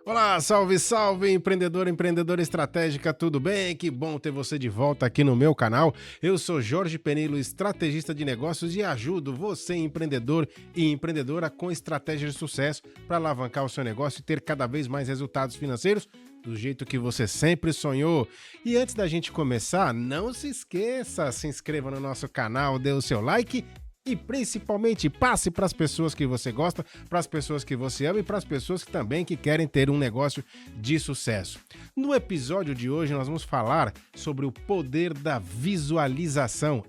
Olá, salve, salve, empreendedor, empreendedora estratégica, tudo bem? Que bom ter você de volta aqui no meu canal. Eu sou Jorge Penilo, estrategista de negócios e ajudo você, empreendedor e empreendedora, com estratégias de sucesso para alavancar o seu negócio e ter cada vez mais resultados financeiros do jeito que você sempre sonhou. E antes da gente começar, não se esqueça, se inscreva no nosso canal, dê o seu like e principalmente passe para as pessoas que você gosta, para as pessoas que você ama e para as pessoas que também querem ter um negócio de sucesso. No episódio de hoje nós vamos falar sobre o poder da visualização.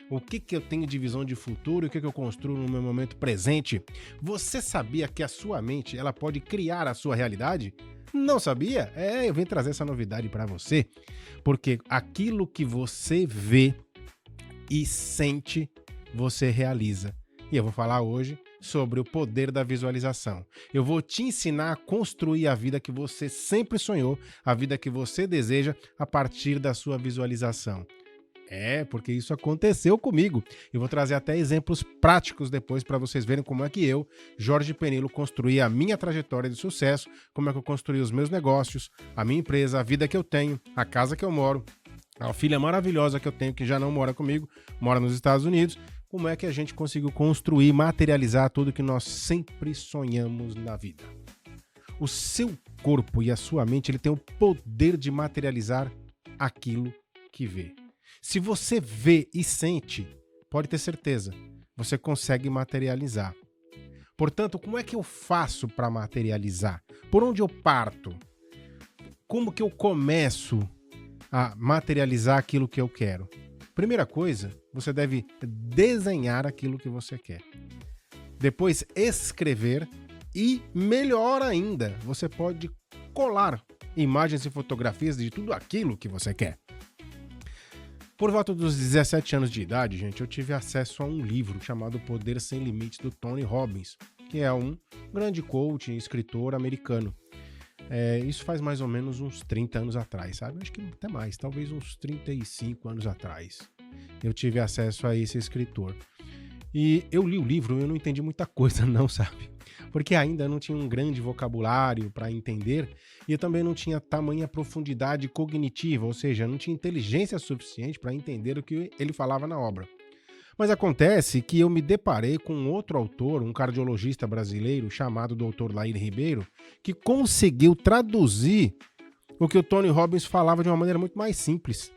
O que eu tenho de visão de futuro e o que eu construo no meu momento presente. Você sabia que a sua mente ela pode criar a sua realidade? Não sabia? Eu vim trazer essa novidade para você, porque aquilo que você vê e sente você realiza. E eu vou falar hoje sobre o poder da visualização. Eu vou te ensinar a construir a vida que você sempre sonhou, a vida que você deseja a partir da sua visualização. Porque isso aconteceu comigo. Eu vou trazer até exemplos práticos depois para vocês verem como é que eu, Jorge Penilo, construí a minha trajetória de sucesso, como é que eu construí os meus negócios, a minha empresa, a vida que eu tenho, a casa que eu moro, a filha maravilhosa que eu tenho que já não mora comigo, mora nos Estados Unidos. Como é que a gente conseguiu construir, materializar tudo que nós sempre sonhamos na vida. O seu corpo e a sua mente ele tem o poder de materializar aquilo que vê. Se você vê e sente, pode ter certeza, você consegue materializar. Portanto, como é que eu faço para materializar? Por onde eu parto? Como que eu começo a materializar aquilo que eu quero? Primeira coisa, você deve desenhar aquilo que você quer. Depois, escrever e, melhor ainda, você pode colar imagens e fotografias de tudo aquilo que você quer. Por volta dos 17 anos de idade, gente, eu tive acesso a um livro chamado Poder Sem Limites, do Tony Robbins, que é um grande coach e escritor americano. Isso faz mais ou menos uns 30 anos atrás, sabe? Acho que até mais, talvez uns 35 anos atrás. Eu tive acesso a esse escritor. E eu li o livro e eu não entendi muita coisa não, sabe? Porque ainda não tinha um grande vocabulário para entender e eu também não tinha tamanha profundidade cognitiva, ou seja, não tinha inteligência suficiente para entender o que ele falava na obra. Mas acontece que eu me deparei com outro autor, um cardiologista brasileiro chamado Dr. Lair Ribeiro, que conseguiu traduzir o que o Tony Robbins falava de uma maneira muito mais simples.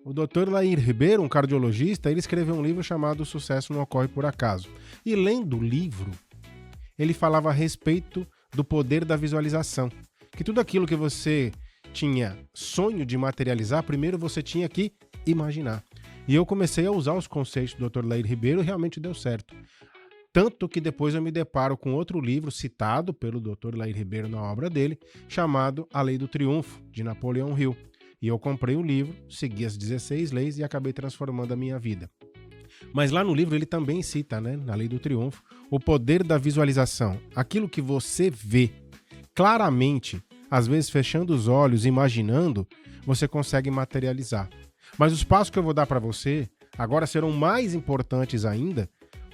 O Dr. Lair Ribeiro, um cardiologista, ele escreveu um livro chamado O Sucesso Não Ocorre Por Acaso. E lendo o livro, ele falava a respeito do poder da visualização. Que tudo aquilo que você tinha sonho de materializar, primeiro você tinha que imaginar. E eu comecei a usar os conceitos do Dr. Lair Ribeiro e realmente deu certo. Tanto que depois eu me deparo com outro livro citado pelo Dr. Lair Ribeiro na obra dele, chamado A Lei do Triunfo, de Napoleão Hill. E eu comprei o livro, segui as 16 leis e acabei transformando a minha vida. Mas lá no livro ele também cita, na Lei do Triunfo, o poder da visualização. Aquilo que você vê claramente, às vezes fechando os olhos, imaginando, você consegue materializar. Mas os passos que eu vou dar para você agora serão mais importantes ainda,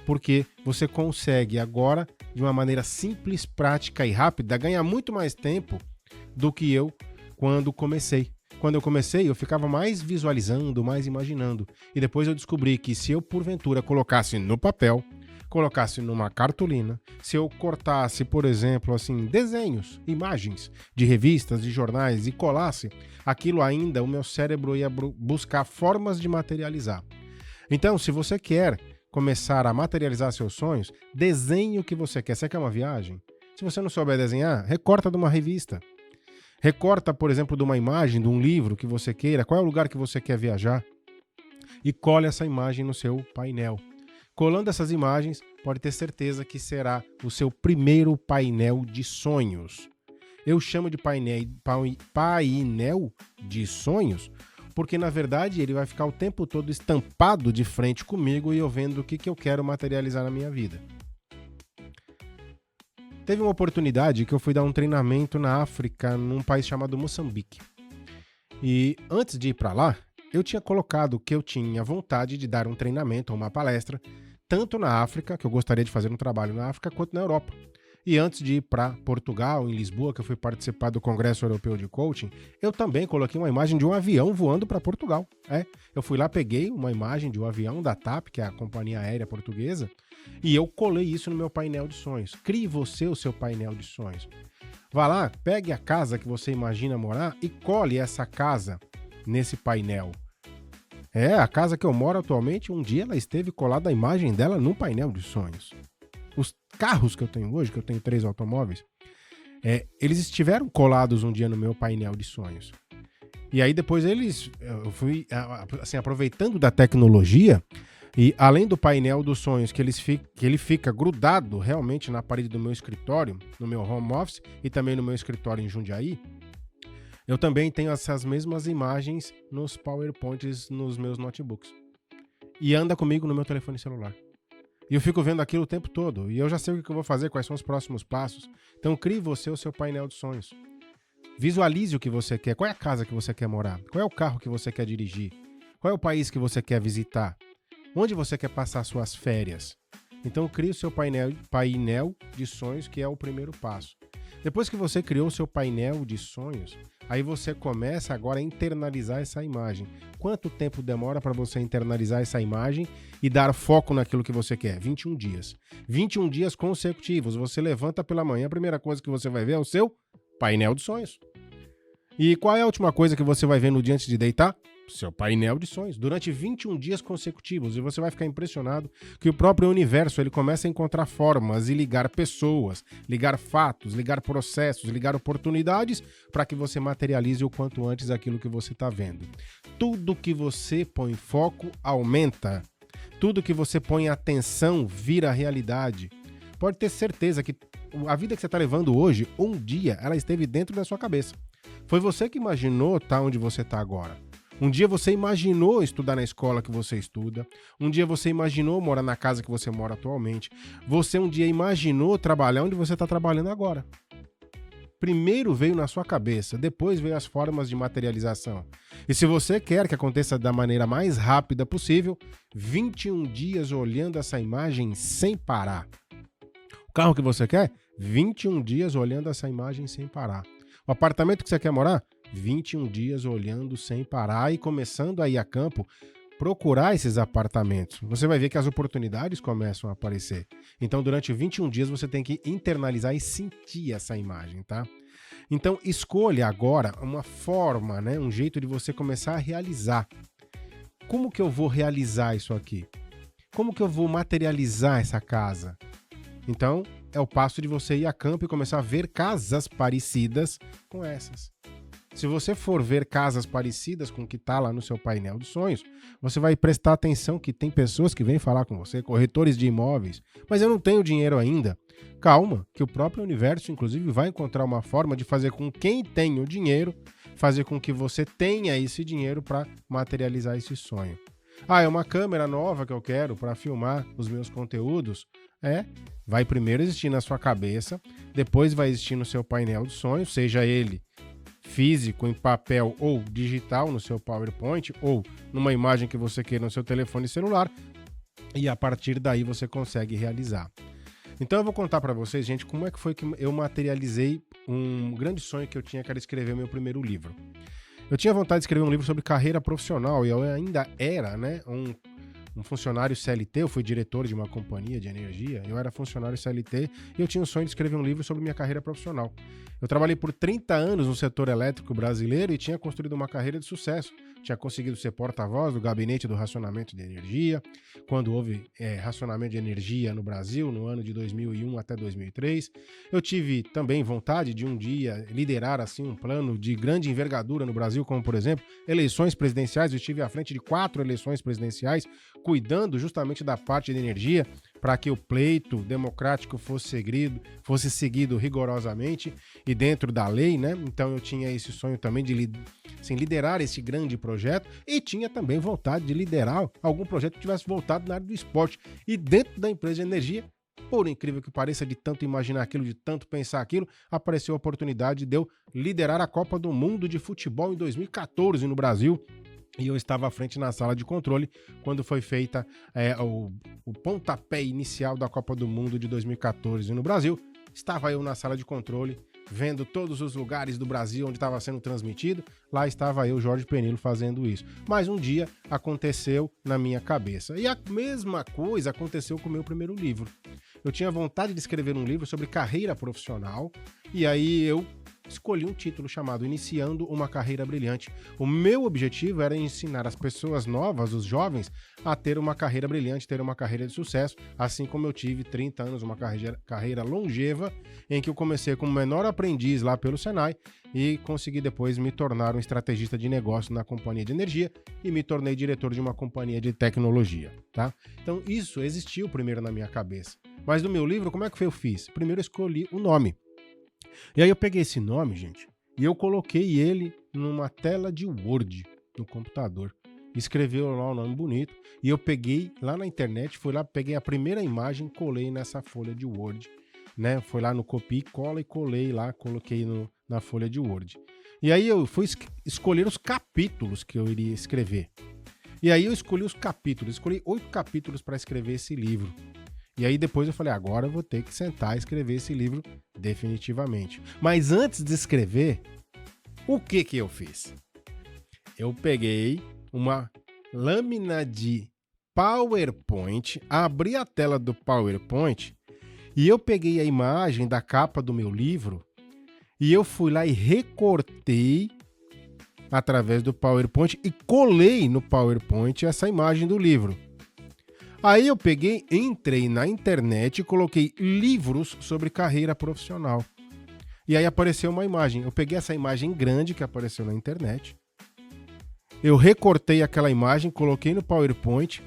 porque você consegue agora, de uma maneira simples, prática e rápida, ganhar muito mais tempo do que eu quando comecei. Quando eu comecei, eu ficava mais visualizando, mais imaginando. E depois eu descobri que se eu, porventura, colocasse no papel, colocasse numa cartolina, se eu cortasse, por exemplo, desenhos, imagens de revistas, de jornais e colasse, aquilo ainda, o meu cérebro ia buscar formas de materializar. Então, se você quer começar a materializar seus sonhos, desenhe o que você quer. Você quer uma viagem? Se você não souber desenhar, recorta de uma revista. Recorta, por exemplo, de uma imagem, de um livro que você queira, qual é o lugar que você quer viajar, e cole essa imagem no seu painel. Colando essas imagens, pode ter certeza que será o seu primeiro painel de sonhos. Eu chamo de painel de sonhos, porque na verdade ele vai ficar o tempo todo estampado de frente comigo e eu vendo o que eu quero materializar na minha vida. Teve uma oportunidade que eu fui dar um treinamento na África, num país chamado Moçambique. E antes de ir para lá, eu tinha colocado que eu tinha vontade de dar um treinamento ou uma palestra, tanto na África, que eu gostaria de fazer um trabalho na África, quanto na Europa. E antes de ir para Portugal, em Lisboa, que eu fui participar do Congresso Europeu de Coaching, eu também coloquei uma imagem de um avião voando para Portugal. Eu fui lá, peguei uma imagem de um avião da TAP, que é a companhia aérea portuguesa, e eu colei isso no meu painel de sonhos. Crie você o seu painel de sonhos. Vá lá, pegue a casa que você imagina morar e cole essa casa nesse painel. A casa que eu moro atualmente, um dia ela esteve colada a imagem dela no painel de sonhos. Os carros que eu tenho hoje, que eu tenho 3 automóveis, eles estiveram colados um dia no meu painel de sonhos. E aí depois eu fui assim, aproveitando da tecnologia, e além do painel dos sonhos, que ele fica grudado realmente na parede do meu escritório, no meu home office e também no meu escritório em Jundiaí, eu também tenho essas mesmas imagens nos PowerPoints nos meus notebooks. E anda comigo no meu telefone celular. E eu fico vendo aquilo o tempo todo. E eu já sei o que eu vou fazer, quais são os próximos passos. Então crie você o seu painel de sonhos. Visualize o que você quer. Qual é a casa que você quer morar? Qual é o carro que você quer dirigir? Qual é o país que você quer visitar? Onde você quer passar suas férias? Então crie o seu painel de sonhos, que é o primeiro passo. Depois que você criou o seu painel de sonhos, aí você começa agora a internalizar essa imagem. Quanto tempo demora para você internalizar essa imagem e dar foco naquilo que você quer? 21 dias. 21 dias consecutivos. Você levanta pela manhã, a primeira coisa que você vai ver é o seu painel de sonhos. E qual é a última coisa que você vai ver no dia antes de deitar? Seu painel de sonhos, durante 21 dias consecutivos, e você vai ficar impressionado que o próprio universo ele começa a encontrar formas e ligar pessoas, ligar fatos, ligar processos, ligar oportunidades para que você materialize o quanto antes aquilo que você está vendo. Tudo que você põe foco aumenta, tudo que você põe atenção vira realidade. Pode ter certeza que a vida que você está levando hoje, um dia, ela esteve dentro da sua cabeça. Foi você que imaginou estar onde você está agora. Um dia você imaginou estudar na escola que você estuda. Um dia você imaginou morar na casa que você mora atualmente. Você um dia imaginou trabalhar onde você está trabalhando agora. Primeiro veio na sua cabeça, depois veio as formas de materialização. E se você quer que aconteça da maneira mais rápida possível, 21 dias olhando essa imagem sem parar. O carro que você quer? 21 dias olhando essa imagem sem parar. O apartamento que você quer morar? 21 dias olhando sem parar e começando a ir a campo procurar esses apartamentos. Você vai ver que as oportunidades começam a aparecer. Então, durante 21 dias, você tem que internalizar e sentir essa imagem, tá? Então, escolha agora uma forma, né, um jeito de você começar a realizar. Como que eu vou realizar isso aqui? Como que eu vou materializar essa casa? Então, é o passo de você ir a campo e começar a ver casas parecidas com essas. Se você for ver casas parecidas com o que está lá no seu painel de sonhos, você vai prestar atenção que tem pessoas que vêm falar com você, corretores de imóveis, mas eu não tenho dinheiro ainda. Calma, que o próprio universo, inclusive, vai encontrar uma forma de fazer com quem tem o dinheiro, fazer com que você tenha esse dinheiro para materializar esse sonho. É uma câmera nova que eu quero para filmar os meus conteúdos. Vai primeiro existir na sua cabeça, depois vai existir no seu painel de sonhos, seja ele físico, em papel ou digital no seu PowerPoint ou numa imagem que você queira no seu telefone celular, e a partir daí você consegue realizar. Então eu vou contar para vocês, gente, como é que foi que eu materializei um grande sonho que eu tinha, que era escrever meu primeiro livro. Eu tinha vontade de escrever um livro sobre carreira profissional e eu ainda era, um funcionário CLT, eu fui diretor de uma companhia de energia, eu era funcionário CLT e eu tinha o sonho de escrever um livro sobre minha carreira profissional. Eu trabalhei por 30 anos no setor elétrico brasileiro e tinha construído uma carreira de sucesso. Tinha conseguido ser porta-voz do gabinete do racionamento de energia, quando houve racionamento de energia no Brasil, no ano de 2001 até 2003. Eu tive também vontade de um dia liderar assim um plano de grande envergadura no Brasil, como por exemplo, eleições presidenciais. Eu estive à frente de 4 eleições presidenciais, cuidando justamente da parte de energia, para que o pleito democrático fosse seguido rigorosamente e dentro da lei, né? Então eu tinha esse sonho também de liderar esse grande projeto e tinha também vontade de liderar algum projeto que tivesse voltado na área do esporte. E dentro da empresa de energia, por incrível que pareça, de tanto imaginar aquilo, de tanto pensar aquilo, apareceu a oportunidade de eu liderar a Copa do Mundo de Futebol em 2014 no Brasil. E eu estava à frente na sala de controle quando foi feita o pontapé inicial da Copa do Mundo de 2014 no Brasil. estava eu na sala de controle, vendo todos os lugares do Brasil onde estava sendo transmitido, lá estava eu, Jorge Penilo, fazendo isso. Mas um dia aconteceu na minha cabeça. E a mesma coisa aconteceu com o meu primeiro livro. Eu tinha vontade de escrever um livro sobre carreira profissional, e aí eu escolhi um título chamado Iniciando uma Carreira Brilhante. O meu objetivo era ensinar as pessoas novas, os jovens, a ter uma carreira brilhante, ter uma carreira de sucesso, assim como eu tive 30 anos, uma carreira longeva, em que eu comecei como menor aprendiz lá pelo Senai e consegui depois me tornar um estrategista de negócio na companhia de energia e me tornei diretor de uma companhia de tecnologia, tá? Então isso existiu primeiro na minha cabeça. Mas no meu livro, como é que eu fiz? Primeiro eu escolhi o nome. E aí eu peguei esse nome, gente, e eu coloquei ele numa tela de Word no computador. Escreveu lá um nome bonito, e eu peguei lá na internet, fui lá, peguei a primeira imagem, colei nessa folha de Word, né? Foi lá no copia e cola e colei lá, coloquei na folha de Word. E aí eu fui escolher os capítulos que eu iria escrever. E aí eu escolhi os capítulos, escolhi 8 capítulos para escrever esse livro. E aí depois eu falei, agora eu vou ter que sentar e escrever esse livro definitivamente. Mas antes de escrever, o que eu fiz? Eu peguei uma lâmina de PowerPoint, abri a tela do PowerPoint e eu peguei a imagem da capa do meu livro e eu fui lá e recortei através do PowerPoint e colei no PowerPoint essa imagem do livro. Aí eu peguei, entrei na internet e coloquei livros sobre carreira profissional. E aí apareceu uma imagem. Eu peguei essa imagem grande que apareceu na internet. Eu recortei aquela imagem, coloquei no PowerPoint.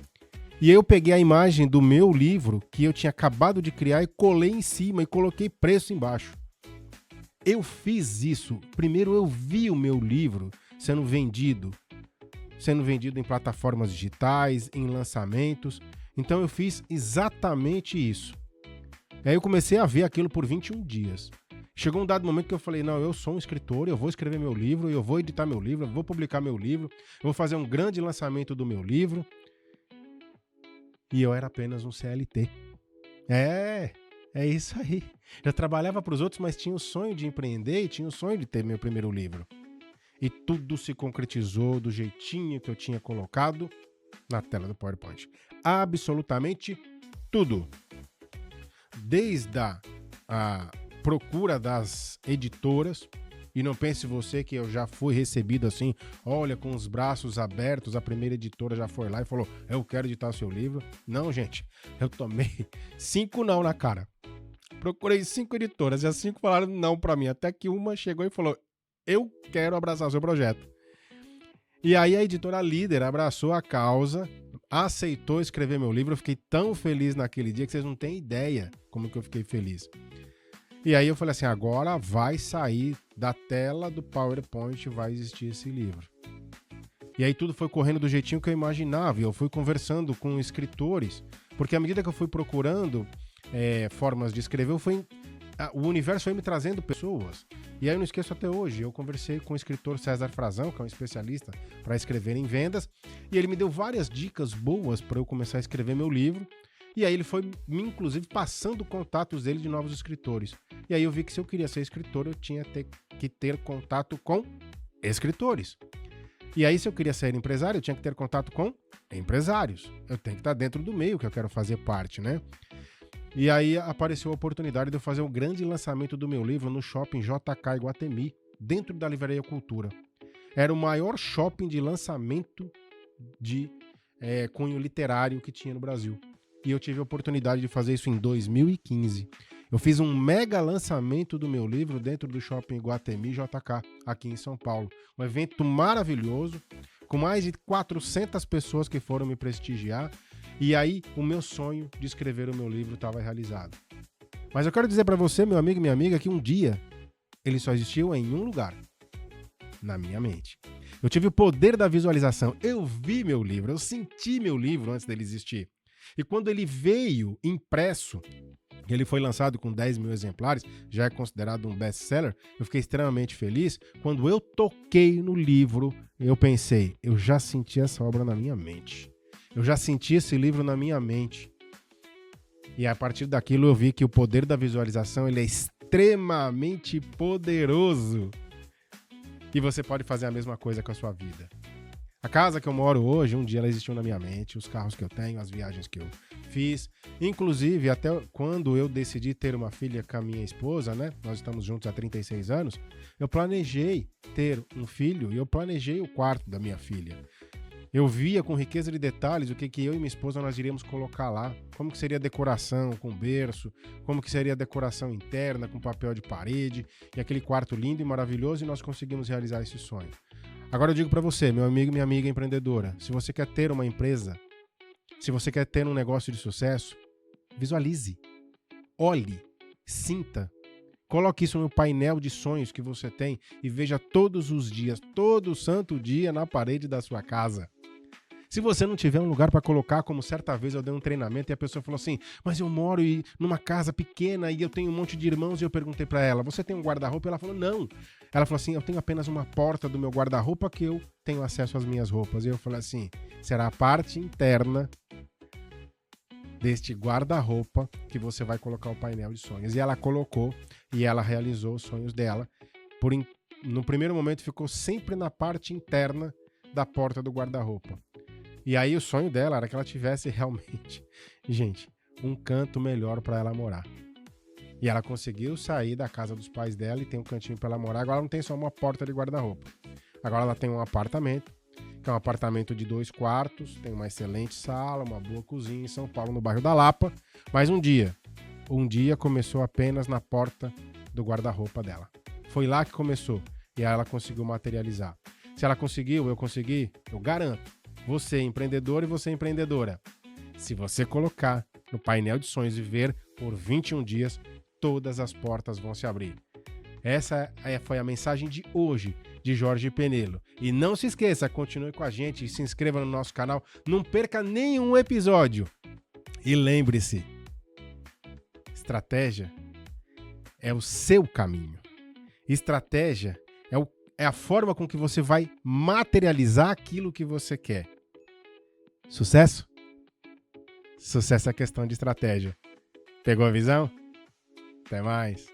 E aí eu peguei a imagem do meu livro que eu tinha acabado de criar e colei em cima e coloquei preço embaixo. Eu fiz isso. Primeiro eu vi o meu livro sendo vendido em plataformas digitais, em lançamentos. Então eu fiz exatamente isso. E aí eu comecei a ver aquilo por 21 dias. Chegou um dado momento que eu falei, não, eu sou um escritor, eu vou escrever meu livro, eu vou editar meu livro, eu vou publicar meu livro, eu vou fazer um grande lançamento do meu livro. E eu era apenas um CLT. É isso aí. Eu trabalhava para os outros, mas tinha o sonho de empreender e tinha o sonho de ter meu primeiro livro. E tudo se concretizou do jeitinho que eu tinha colocado na tela do PowerPoint. Absolutamente tudo. Desde a procura das editoras, e não pense você que eu já fui recebido assim, olha, com os braços abertos, a primeira editora já foi lá e falou, eu quero editar o seu livro. Não, gente, eu tomei 5 não na cara. Procurei 5 editoras e as 5 falaram não pra mim, até que uma chegou e falou, eu quero abraçar o seu projeto. E aí a editora líder abraçou a causa, aceitou escrever meu livro. Eu fiquei tão feliz naquele dia que vocês não têm ideia como que eu fiquei feliz. E aí eu falei assim, agora vai sair da tela do PowerPoint, vai existir esse livro. E aí tudo foi correndo do jeitinho que eu imaginava. E eu fui conversando com escritores, porque à medida que eu fui procurando formas de escrever, o universo foi me trazendo pessoas. E aí eu não esqueço até hoje, eu conversei com o escritor César Frazão, que é um especialista para escrever em vendas, e ele me deu várias dicas boas para eu começar a escrever meu livro. E aí ele foi me, inclusive, passando contatos dele de novos escritores. E aí eu vi que se eu queria ser escritor, eu tinha que ter contato com escritores. E aí se eu queria ser empresário, eu tinha que ter contato com empresários. Eu tenho que estar dentro do meio que eu quero fazer parte, né? E aí apareceu a oportunidade de eu fazer o grande lançamento do meu livro no Shopping JK Iguatemi, dentro da Livraria Cultura. Era o maior shopping de lançamento de cunho literário que tinha no Brasil. E eu tive a oportunidade de fazer isso em 2015. Eu fiz um mega lançamento do meu livro dentro do Shopping Iguatemi JK, aqui em São Paulo. Um evento maravilhoso, com mais de 400 pessoas que foram me prestigiar. E aí, o meu sonho de escrever o meu livro estava realizado. Mas eu quero dizer para você, meu amigo e minha amiga, que um dia ele só existiu em um lugar, na minha mente. Eu tive o poder da visualização. Eu vi meu livro, eu senti meu livro antes dele existir. E quando ele veio impresso, ele foi lançado com 10 mil exemplares, já é considerado um best-seller, eu fiquei extremamente feliz. Quando eu toquei no livro, eu pensei, eu já senti essa obra na minha mente. Eu já senti esse livro na minha mente. E a partir daquilo eu vi que o poder da visualização ele é extremamente poderoso. E você pode fazer a mesma coisa com a sua vida. A casa que eu moro hoje, um dia ela existiu na minha mente, os carros que eu tenho, as viagens que eu fiz. Inclusive, até quando eu decidi ter uma filha com a minha esposa, né? Nós estamos juntos há 36 anos. Eu planejei ter um filho e eu planejei o quarto da minha filha. Eu via com riqueza de detalhes o que eu e minha esposa nós iríamos colocar lá. Como que seria a decoração com berço, como que seria a decoração interna com papel de parede, e aquele quarto lindo e maravilhoso, e nós conseguimos realizar esse sonho. Agora eu digo para você, meu amigo e minha amiga empreendedora, se você quer ter uma empresa, se você quer ter um negócio de sucesso, visualize, olhe, sinta, coloque isso no painel de sonhos que você tem e veja todos os dias, todo santo dia na parede da sua casa. Se você não tiver um lugar para colocar, como certa vez eu dei um treinamento e a pessoa falou assim, mas eu moro numa casa pequena e eu tenho um monte de irmãos, e eu perguntei para ela, você tem um guarda-roupa? Ela falou, não. Ela falou assim, eu tenho apenas uma porta do meu guarda-roupa que eu tenho acesso às minhas roupas. E eu falei assim, será a parte interna deste guarda-roupa que você vai colocar o painel de sonhos. E ela colocou e ela realizou os sonhos dela. No primeiro momento ficou sempre na parte interna da porta do guarda-roupa. E aí o sonho dela era que ela tivesse realmente, gente, um canto melhor para ela morar. E ela conseguiu sair da casa dos pais dela e tem um cantinho para ela morar. Agora ela não tem só uma porta de guarda-roupa. Agora ela tem um apartamento, que é um apartamento de 2 quartos, tem uma excelente sala, uma boa cozinha em São Paulo, no bairro da Lapa. Mas um dia começou apenas na porta do guarda-roupa dela. Foi lá que começou e aí ela conseguiu materializar. Se ela conseguiu, eu consegui, eu garanto. Você empreendedor e você empreendedora. Se você colocar no painel de sonhos e ver por 21 dias, todas as portas vão se abrir. Essa foi a mensagem de hoje de Jorge Peniello. E não se esqueça, continue com a gente e se inscreva no nosso canal. Não perca nenhum episódio. E lembre-se, estratégia é o seu caminho. Estratégia é a forma com que você vai materializar aquilo que você quer. Sucesso? Sucesso é questão de estratégia. Pegou a visão? Até mais.